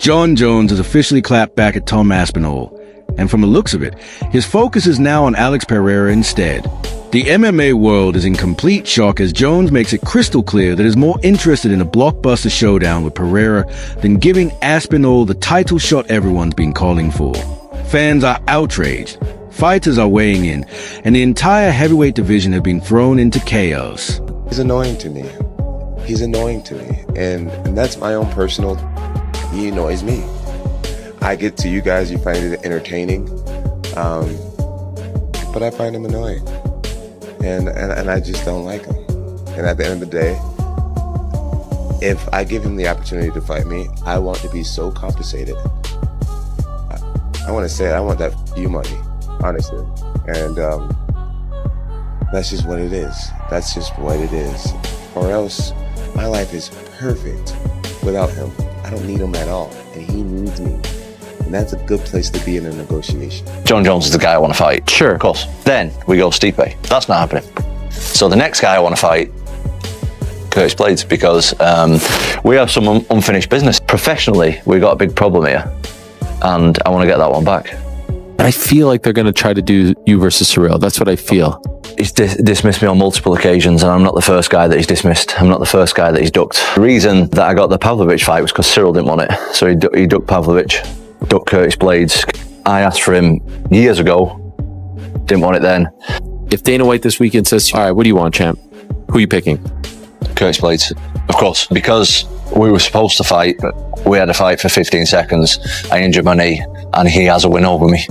Jon Jones has officially clapped back at Tom Aspinall, and from the looks of it, his focus is now on Alex Pereira instead. The MMA world is in complete shock as Jones makes it crystal clear that he's more interested in a blockbuster showdown with Pereira than giving Aspinall the title shot everyone's been calling for. Fans are outraged, fighters are weighing in, and the entire heavyweight division has been thrown into chaos. He's annoying to me. He's annoying to me. And that's my own personal, he annoys me. I get to you guys, you find it entertaining, but I find him annoying. And I just don't like him. And at the end of the day, if I give him the opportunity to fight me, I want to be so compensated. I want to say it, I want that few money, honestly. And that's just what it is. That's just what it is. Or else, my life is perfect without him. I don't need him at all, and he needs me. And that's a good place to be in a negotiation. Jon Jones is the guy I want to fight. Sure. Of course. Then we go Stipe. That's not happening. So the next guy I want to fight, Curtis Blades, because we have some unfinished business. Professionally, we've got a big problem here, and I want to get that one back. I feel like they're going to try to do you versus Surreal. That's what I feel. He's dismissed me on multiple occasions, and I'm not the first guy that he's dismissed. I'm not the first guy that he's ducked. The reason that I got the Pavlovich fight was because Cyril didn't want it. So he ducked Pavlovich, ducked Curtis Blades. I asked for him years ago, didn't want it then. If Dana White this weekend says, all right, what do you want, champ? Who are you picking? Curtis Blades, of course, because we were supposed to fight, but we had a fight for 15 seconds. I injured my knee, and he has a win over me.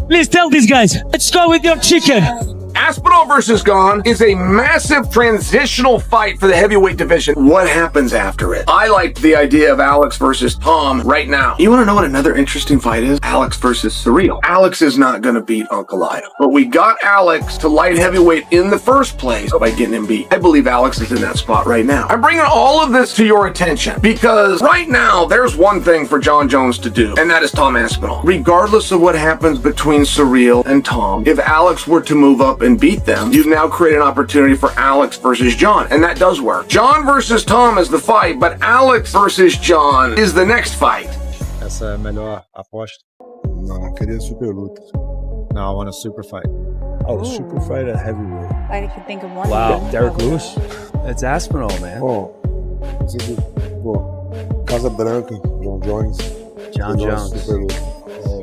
Please tell these guys, let's go with your chicken. Aspinall versus Gon is a massive transitional fight for the heavyweight division. What happens after it? I like the idea of Alex versus Tom right now. You want to know what another interesting fight is? Alex versus Surreal. Alex is not going to beat Uncle Ida, but we got Alex to light heavyweight in the first place by getting him beat. I believe Alex is in that spot right now. I'm bringing all of this to your attention because right now there's one thing for Jon Jones to do, and that is Tom Aspinall. Regardless of what happens between Surreal and Tom, if Alex were to move up and beat them, you've now created an opportunity for Alex versus Jon, and that does work. Jon versus Tom is the fight, but Alex versus Jon is the next fight. Essa é a melhor aposta? Não, eu queria super luta. No, I want a super fight. Oh, the super fight at heavyweight. I could think of one. Wow, Derek Lewis? It's Aspinall, man. Oh, Casa Branca, Jon Jones. Jon Jones. Super luta.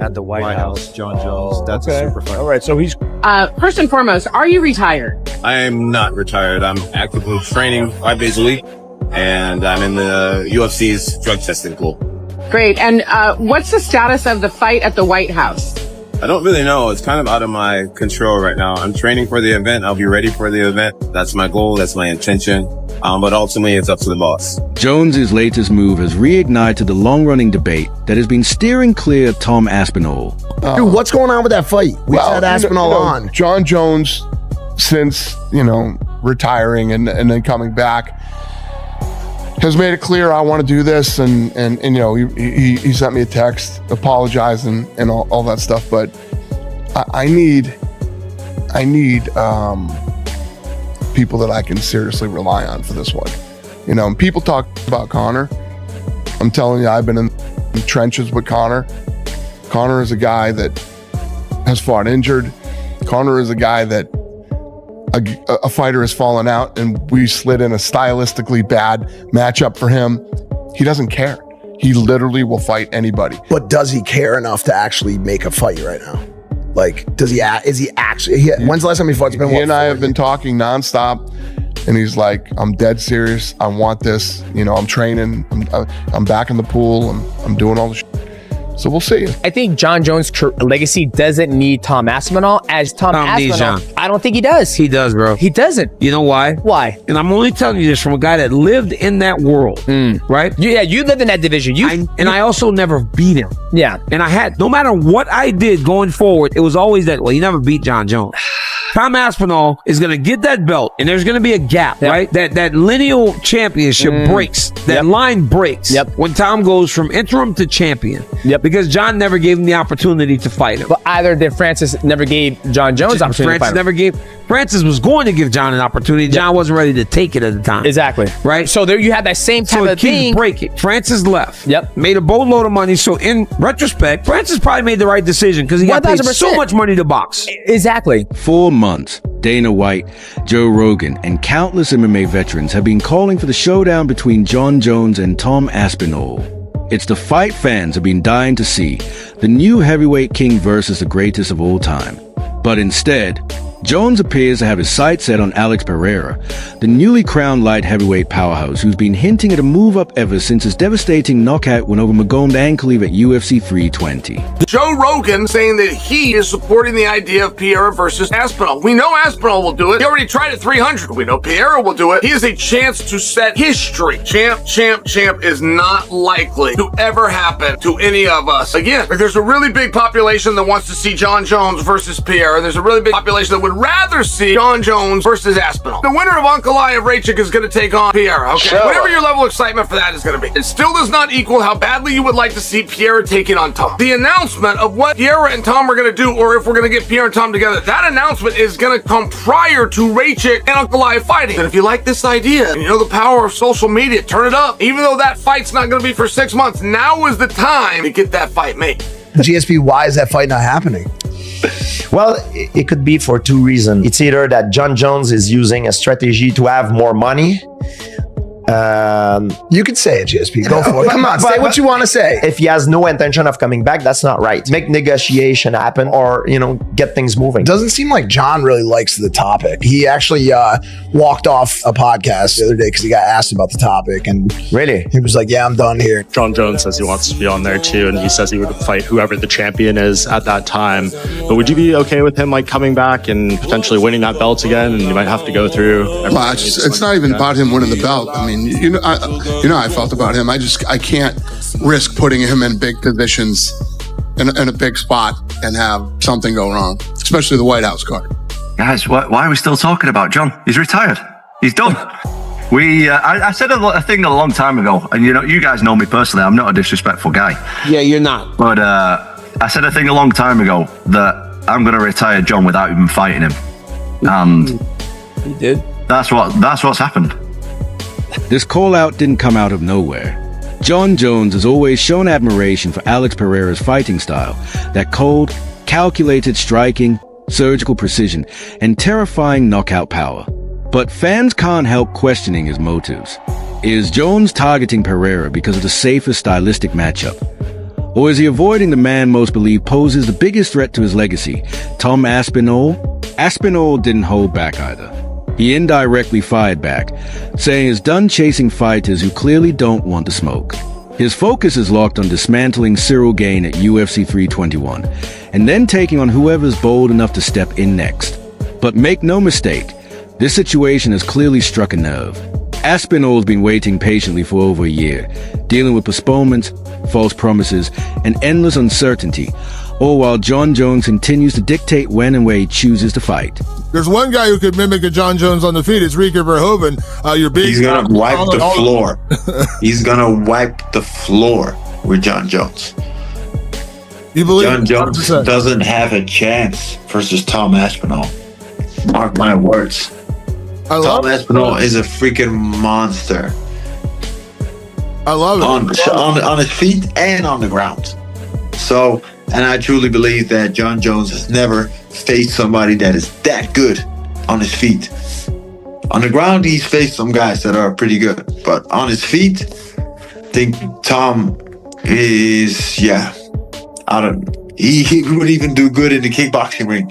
At the White House, Jon Jones. That's a super fight. All right, so he's... First and foremost, are you retired? I am not retired. I'm actively training 5 days a week, and I'm in the UFC's drug testing pool. Great. And what's the status of the fight at the White House? I don't really know. It's kind of out of my control right now. I'm training for the event. I'll be ready for the event. That's my goal. That's my intention. But ultimately, it's up to the boss. Jones's latest move has reignited the long-running debate that has been steering clear of Tom Aspinall. Dude, what's going on with that fight? We had Aspinall on. Jon Jones, since, retiring and then coming back, has made it clear I want to do this, and he sent me a text apologizing and all that stuff. But I need people that I can seriously rely on for this one. And people talk about Conor. I'm telling you, I've been in the trenches with Conor. Conor is a guy that has fought injured. Conor is a guy that a fighter has fallen out, and we slid in a stylistically bad matchup for him. He doesn't care. He literally will fight anybody. But does he care enough to actually make a fight right now? Like, is he actually, when's the last time he fought? He and I have been talking nonstop, and he's like, I'm dead serious. I want this. I'm training. I'm back in the pool. I'm doing all the shit. So we'll see. I think Jon Jones' legacy doesn't need Tom Aspinall as Tom Aspinall. I don't think he does. He does, bro. He doesn't. You know why? Why? And I'm only telling you this from a guy that lived in that world, right? Yeah, you lived in that division. I also never beat him. Yeah. And I had, no matter what I did going forward, it was always that, well, you never beat Jon Jones. Tom Aspinall is going to get that belt, and there's going to be a gap, right? That lineal championship breaks. That line breaks when Tom goes from interim to champion. Because Jon never gave him the opportunity to fight him. But either did Francis never gave Jon Jones opportunity to fight him. Never gave. Francis was going to give John an opportunity. John wasn't ready to take it at the time. Exactly. Right? So there you have that same type of thing. Breaking. Francis left. Yep. Made a boatload of money. So in retrospect, Francis probably made the right decision because he got paid 1000%. so much money to box. Exactly. 4 months, Dana White, Joe Rogan, and countless MMA veterans have been calling for the showdown between Jon Jones and Tom Aspinall. It's the fight fans have been dying to see, the new heavyweight king versus the greatest of all time. But instead, Jones appears to have his sights set on Alex Pereira, the newly crowned light heavyweight powerhouse who's been hinting at a move-up ever since his devastating knockout win over Magomed Ankaleev at UFC 320. Joe Rogan saying that he is supporting the idea of Pereira versus Aspinall. We know Aspinall will do it. He already tried at 300. We know Pereira will do it. He has a chance to set history. Champ is not likely to ever happen to any of us. Again, there's a really big population that wants to see Jon Jones versus Pereira. There's a really big population that would rather see Jon Jones versus Aspinall. The winner of Ankalaev Rachik is going to take on Pereira. Okay, whatever your level of excitement for that is going to be. It still does not equal how badly you would like to see Pereira taking on Tom. The announcement of what Pereira and Tom are going to do, or if we're going to get Pereira and Tom together, that announcement is going to come prior to Rachik and Ankalaev fighting. And if you like this idea, and you know the power of social media, turn it up. Even though that fight's not going to be for 6 months, now is the time to get that fight made. GSP, why is that fight not happening? Well, it could be for 2 reasons. It's either that Jon Jones is using a strategy to have more money. You could say it, GSP. Go for it. Come on, say what you want to say. If he has no intention of coming back, that's not right. Make negotiation happen, or get things moving. Doesn't seem like John really likes the topic. He actually walked off a podcast the other day because he got asked about the topic, and really, he was like, "Yeah, I'm done here." Jon Jones says he wants to be on there too, and he says he would fight whoever the champion is at that time. But would you be okay with him coming back and potentially winning that belt again? And you might have to go through. Well, it's not even about him winning the belt. I mean, how I felt about him. I can't risk putting him in big positions in a big spot and have something go wrong, especially the White House card. Guys, why are we still talking about Jon? He's retired. He's done. I said a thing a long time ago, and you guys know me personally. I'm not a disrespectful guy. Yeah, you're not. But I said a thing a long time ago that I'm going to retire Jon without even fighting him, and he did. That's what's happened. This call-out didn't come out of nowhere. Jon Jones has always shown admiration for Alex Pereira's fighting style, that cold, calculated striking, surgical precision, and terrifying knockout power. But fans can't help questioning his motives. Is Jones targeting Pereira because of the safest stylistic matchup? Or is he avoiding the man most believe poses the biggest threat to his legacy, Tom Aspinall? Aspinall didn't hold back either. He indirectly fired back, saying he's done chasing fighters who clearly don't want the smoke. His focus is locked on dismantling Cyril Gane at UFC 321, and then taking on whoever's bold enough to step in next. But make no mistake, this situation has clearly struck a nerve. Aspinall's been waiting patiently for over a year, dealing with postponements, false promises, and endless uncertainty, all while Jon Jones continues to dictate when and where he chooses to fight. There's one guy who could mimic a Jon Jones on the feet. It's Rieke Verhoeven. He's going to wipe the floor. He's going to wipe the floor with Jon Jones. You believe Jon Jones 100%. Doesn't have a chance versus Tom Aspinall. Mark my words. Tom Aspinall is a freaking monster. I love it. On his feet and on the ground. So, and I truly believe that Jon Jones has never faced somebody that is that good on his feet. On the ground, he's faced some guys that are pretty good. But on his feet, I think Tom is, he would even do good in the kickboxing ring.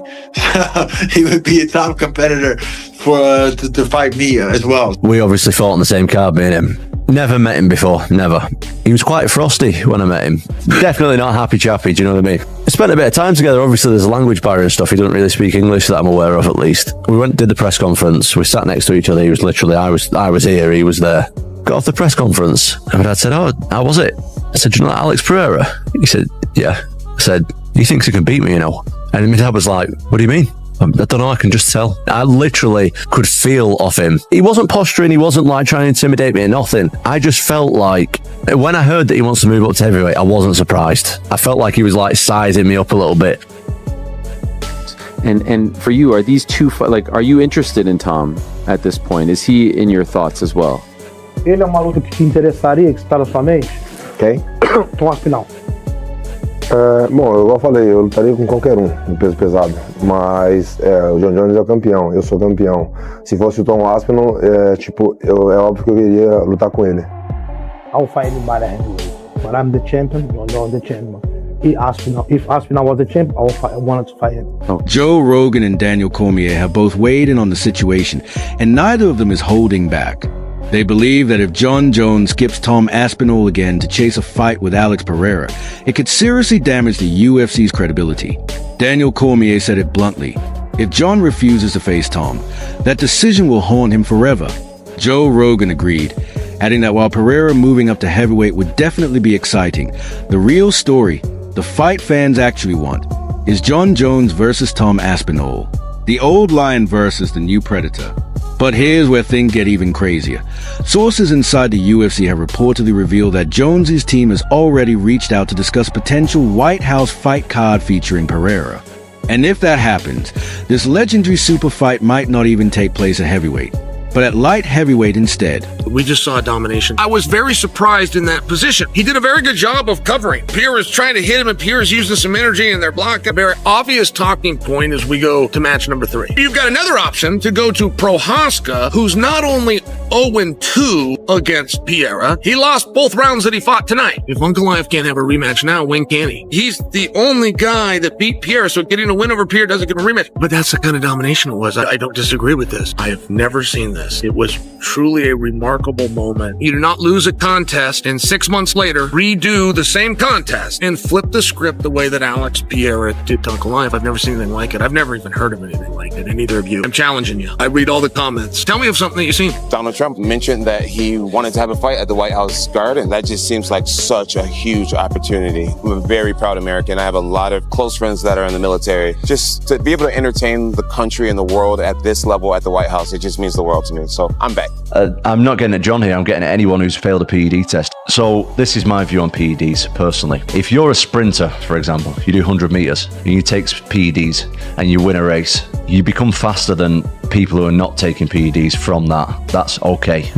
He would be a top competitor for to fight me as well. We obviously fought on the same card, me and him. Never met him before, never. He was quite frosty when I met him. Definitely not happy chappy, do you know what I mean? We spent a bit of time together. Obviously there's a language barrier and stuff. He doesn't really speak English that I'm aware of, at least. We went and did the press conference. We sat next to each other. He was literally, I was here, he was there. Got off the press conference, and my dad said, "Oh, how was it?" I said, "Do you know Alex Pereira?" He said, "Yeah." I said, "He thinks he can beat me, you know." And my dad was like, "What do you mean?" I don't know, I can just tell. I literally could feel off him. He wasn't posturing, he wasn't trying to intimidate me or nothing. I just felt like, when I heard that he wants to move up to heavyweight, I wasn't surprised. I felt like he was sizing me up a little bit. And for you, are these two are you interested in Tom at this point? Is he in your thoughts as well? Ele é uma luta que te interessaria, que está na sua mente? Quem? Tom Aspinall. Bom, igual eu falei, eu lutaria com qualquer um no peso pesado, mas o Jon Jones é o campeão, eu sou campeão. Se fosse o Tom Aspinall, é óbvio que eu queria lutar com ele. I'll fight anybody heavyweight, but I'm the champion. Jon Jones the champion. If Aspinall was the champ, I wanted to fight him. Joe Rogan and Daniel Cormier have both weighed in on the situation, and neither of them is holding back. They believe that if Jon Jones skips Tom Aspinall again to chase a fight with Alex Pereira, it could seriously damage the UFC's credibility. Daniel Cormier said it bluntly. If Jon refuses to face Tom, that decision will haunt him forever. Joe Rogan agreed, adding that while Pereira moving up to heavyweight would definitely be exciting, the real story, the fight fans actually want, is Jon Jones versus Tom Aspinall. The old lion versus the new predator. But here's where things get even crazier. Sources inside the UFC have reportedly revealed that Jones's team has already reached out to discuss potential White House fight card featuring Pereira. And if that happens, this legendary super fight might not even take place at heavyweight, but at light heavyweight instead. We just saw domination. I was very surprised in that position. He did a very good job of covering. Pierre is trying to hit him, and Pierre is using some energy, and they're blocked. A very obvious talking point as we go to match number 3. You've got another option to go to Prohaska, who's not only 0-2 against Pereira, he lost both rounds that he fought tonight. If Ankalaev can't have a rematch now, when can he? He's the only guy that beat Pierre, so getting a win over Pierre doesn't give a rematch. But that's the kind of domination it was. I don't disagree with this. I have never seen this. It was truly a remarkable moment. You do not lose a contest and 6 months later redo the same contest and flip the script the way that Alex Pereira did to Ankalaev. I've never seen anything like it. I've never even heard of anything like it, and neither of you. I'm challenging you. I read all the comments. Tell me of something that you've seen. Donald Trump mentioned that he wanted to have a fight at the White House Garden. That just seems like such a huge opportunity. I'm a very proud American. I have a lot of close friends that are in the military. Just to be able to entertain the country and the world at this level at the White House, it just means the world to me. So I'm back. I'm not getting at John here, I'm getting at anyone who's failed a PED test. So this is my view on PEDs personally. If you're a sprinter, for example, you do 100 meters and you take PEDs and you win a race, you become faster than people who are not taking PEDs from that. That's okay.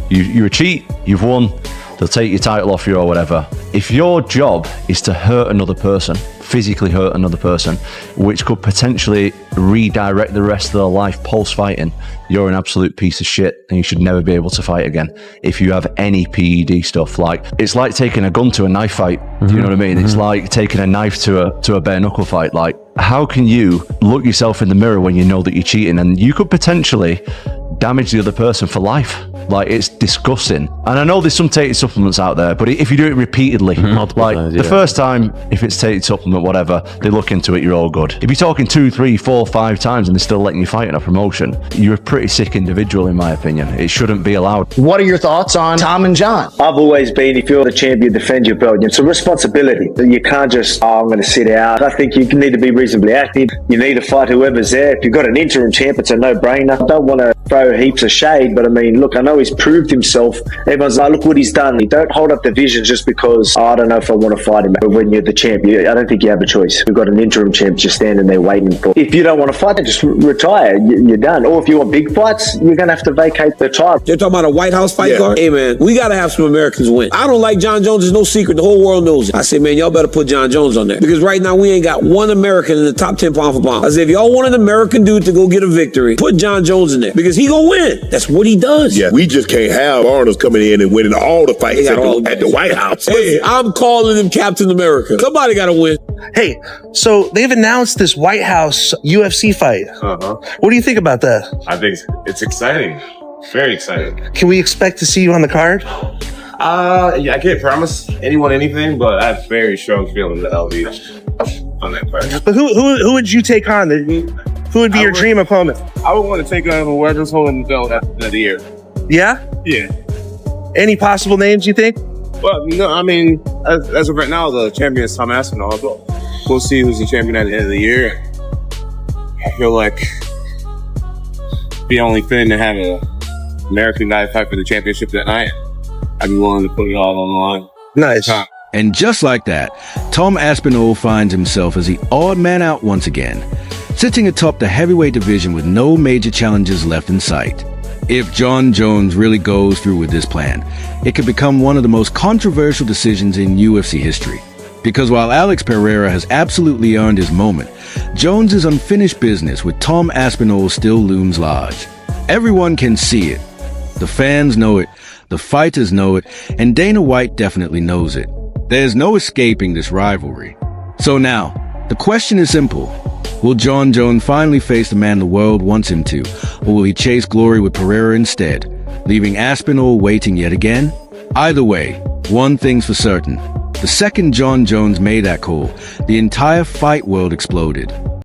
You're a cheat, you've won, they'll take your title off you or whatever. If your job is to hurt another person, physically hurt another person, which could potentially redirect the rest of their life post-fighting, you're an absolute piece of shit and you should never be able to fight again if you have any PED stuff. Like, it's like taking a gun to a knife fight. Do you know what I mean? It's like taking a knife to a bare knuckle fight. Like, how can you look yourself in the mirror when you know that you're cheating and you could potentially damage the other person for life? Like, it's disgusting. And I know there's some tainted supplements out there, but if you do it repeatedly, the first time, if it's tainted supplement, whatever, they look into it, you're all good. If you're talking 2, 3, 4, 5 times and they're still letting you fight in a promotion, you're a pretty sick individual, in my opinion. It shouldn't be allowed. What are your thoughts on Tom and Jon? I've always been, if you're the champion, defend your belt. It's a responsibility. You can't just, I'm going to sit out. I think you need to be reasonably active. You need to fight whoever's there. If you've got an interim champ, it's a no-brainer. I don't want to throw heaps of shade, but I mean, look, I know he's proved himself. Everyone's like, look what he's done. You don't hold up divisions just because, I don't know if I want to fight him. But when you're the champ, I don't think you have a choice. We've got an interim champ just standing there waiting for. If you don't want to fight, then just retire. You're done. Or if you want big fights, you're going to have to vacate the title. They're talking about a White House fight card? Hey, man, we got to have some Americans win. I don't like Jon Jones. There's no secret. The whole world knows it. I say, man, y'all better put Jon Jones on there. Because right now, we ain't got one American in the top 10 pound for pound. I say, if y'all want an American dude to go get a victory, put Jon Jones in there. Because he gonna win. That's what he does. Yeah, we just can't have foreigners coming in and winning all the fights at the White House. Hey, I'm calling him Captain America. Somebody got to win. Hey, so they've announced this White House UFC fight. What do you think about that? I think it's exciting. Very exciting. Can we expect to see you on the card? Yeah, I can't promise anyone anything, but I have very strong feeling that I'll be on that card. But who would you take on? Who would be your dream opponent? I would want to take on whoever's holding the belt at the end of the year. Yeah? Yeah. Any possible names you think? Well, no, I mean, as of right now, the champion is Tom Aspinall. We'll see who's the champion at the end of the year. I feel like be only fitting to have an American guy fight for the championship that night. I'd be willing to put it all on the line. Nice. And just like that, Tom Aspinall finds himself as the odd man out once again. sitting atop the heavyweight division with no major challenges left in sight. If Jon Jones really goes through with this plan, it could become one of the most controversial decisions in UFC history. Because while Alex Pereira has absolutely earned his moment, Jones's unfinished business with Tom Aspinall still looms large. Everyone can see it. The fans know it, the fighters know it, and Dana White definitely knows it. There's no escaping this rivalry. So now, the question is simple. Will Jon Jones finally face the man the world wants him to, or will he chase glory with Pereira instead, leaving Aspinall waiting yet again? Either way, one thing's for certain. The second Jon Jones made that call, the entire fight world exploded.